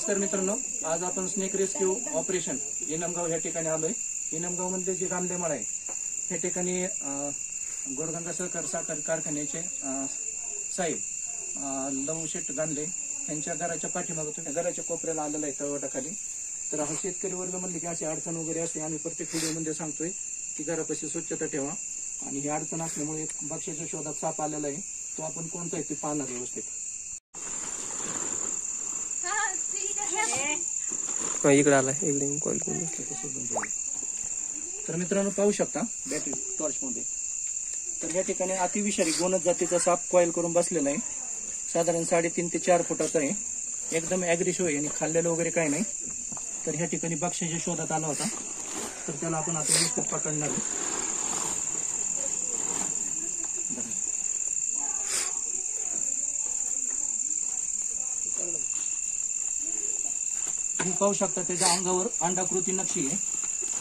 नमस्कार मित्रांनो, आज आपण स्नेक रेस्क्यू ऑपरेशन इनामगाव या ठिकाणी आलोय। इनामगाव मध्ये जे गांधेमाळ आहे त्या ठिकाणी गोरगंगा सहकार साखर कारखान्याचे साहेब लवशेट गांधे यांच्या घराच्या पाठीमागे घराच्या कोपऱ्याला आलेला आहे तळवटाखाली। तर हा शेतकरी वर्ग म्हणले की अशी अडचण वगैरे असते, आम्ही प्रत्येक व्हिडिओमध्ये सांगतोय की घरापाशी स्वच्छता ठेवा आणि ही अडचण असल्यामुळे बक्षाच्या शोधात साप आलेला आहे, तो आपण कोणता आहे ते पाहणार व्यवस्थित। इकडे आला इकडे कॉल तर मित्रांनो पाहू शकता बॅटरी टॉर्च मध्ये, तर या ठिकाणी अतिविषारी गोनद जातीचा साप कॉईल करून बसलेला आहे। साधारण 3.5 ते 4 फुटाचा आहे, एकदम ऍग्रेसिव्ह आहे आणि खाल्लेलं वगैरे काही नाही। तर ह्या ठिकाणी बक्षाच्या शोधात आला होता, तर त्याला आपण आता व्यवस्थित पकडणार आहे। तुम्ही पाहू शकता त्याच्या अंगावर अंडाकृती नक्षी आहे,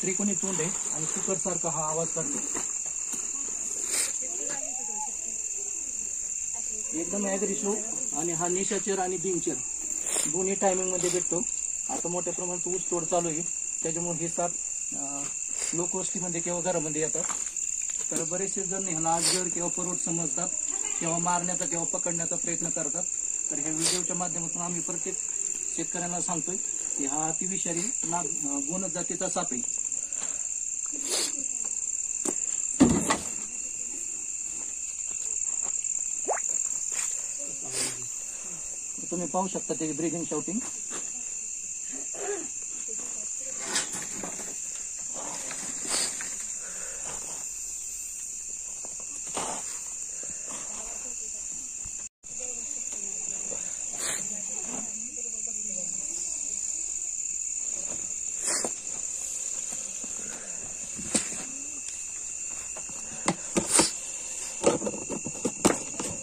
त्रिकोणी तोंड आहे आणि कुकर सारखा हा आवाज करतो। एकदम ऍग्रेसिव्ह आणि हा निशाचर आणि दिनचर दोन्ही टायमिंग मध्ये भेटतो। आता मोठ्या प्रमाणात ऊस तोड चालू आहे, त्याच्यामुळे हे साप लोकवस्तीमध्ये किंवा घरामध्ये येतात। तर बरेचसे जण ह्याला अजगर किंवा परोट समजतात, किंवा मारण्याचा किंवा पकडण्याचा प्रयत्न करतात। तर ह्या व्हिडिओच्या माध्यमातून आम्ही प्रत्येक शेतकऱ्यांना सांगतोय की हा अतिविषारी गोनद जातीचा साप आहे। तुम्ही पाहू शकता त्याची ब्रीदिंग शाउटिंग।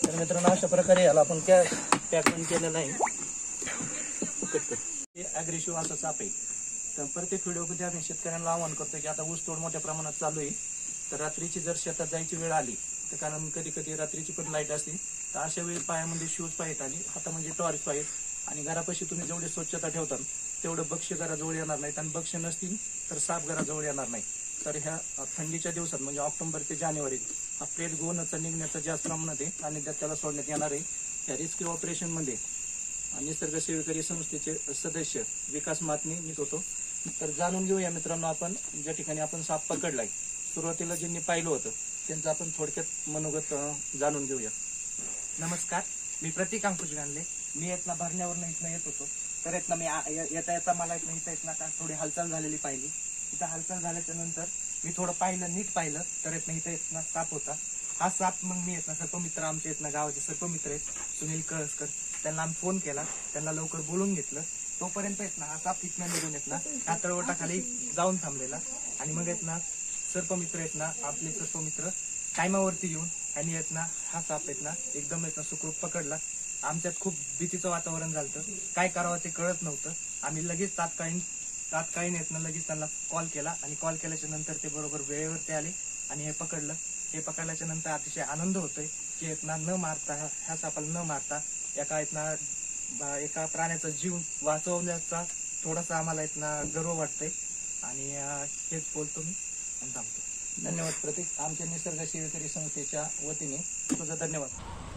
तर मित्रांनो अशा प्रकारे याला आपण पॅक पण केलेला आहे। हे अग्रेसिव्ह असा साप आहे। तर प्रत्येक व्हिडिओमध्ये आम्ही शेतकऱ्यांना आवाहन करतो की आता ऊस तोड मोठ्या प्रमाणात चालू आहे, तर रात्रीची जर शेतात जायची वेळ आली तर कारण कधी कधी रात्रीची पण लाईट असते, तर अशा वेळी पायामध्ये शूज पाहिजेत आणि हातामध्ये टॉर्च पाहिजे। आणि घरापाशी तुम्ही जेवढी स्वच्छता ठेवता तेवढं बक्ष घराजवळ येणार नाहीत, आणि बक्ष नसतील तर साप घराजवळ येणार नाही। तर ह्या थंडीच्या दिवसात म्हणजे ऑक्टोबर ते जानेवारी हा प्लेट गोनचा निघण्याचा जास्त प्रमाणात आहे आणि त्याला सोडण्यात येणार आहे। या रेस्क्यू ऑपरेशन मध्ये निसर्ग सेवेकरी संस्थेचे सदस्य विकास मातनी मीच होतो। तर जाणून घेऊया मित्रांनो आपण ज्या ठिकाणी आपण साप पकडलाय, सुरुवातीला ज्यांनी पाहिलं होतं त्यांचं आपण थोडक्यात मनोगत जाणून घेऊया। नमस्कार, मी प्रतीक अंकुश गांधले। मी इथला भरण्यावरून इथनं येत होतो, तर इथनं मी येता येता मला इथनं इथं का थोडी हालचाल झालेली पाहिली। इथं हालचाल झाल्याच्या नंतर मी थोडं पाहिलं, नीट पाहिलं, तर इथं साप होता। हा साप मग मी सर्पमित्र, आमच्या इथनं गावाचे सर्पमित्र आहेत सुनील कळसकर, त्यांना आम्ही फोन केला, त्यांना लवकर बोलून घेतलं। तोपर्यंत हा साप इथनं निघून हा तळवटाखाली जाऊन थांबलेला, आणि मग सर्पमित्र आपले सर्पमित्र टायमावरती येऊन आणि हा साप एकदम सुखरूप पकडला। आमच्यात खूप भीतीचं वातावरण झालं, काय करावं ते कळत नव्हतं। आम्ही लगेच तात्कालीन लगेच त्यांना कॉल केला, आणि कॉल केल्याच्या नंतर ते बरोबर वेळेवरती आले आणि हे पकडलं। हे पकडल्याच्या नंतर अतिशय आनंद होतोय की न मारता, ह्या सापाला न मारता एका प्राण्याचा जीव वाचवल्याचा थोडासा आम्हाला गर्व वाटतोय। आणि हेच बोलतो मी आणि थांबतो। धन्यवाद प्रतीक, आमच्या निसर्ग सेवेकरी संस्थेच्या वतीने तुझा धन्यवाद।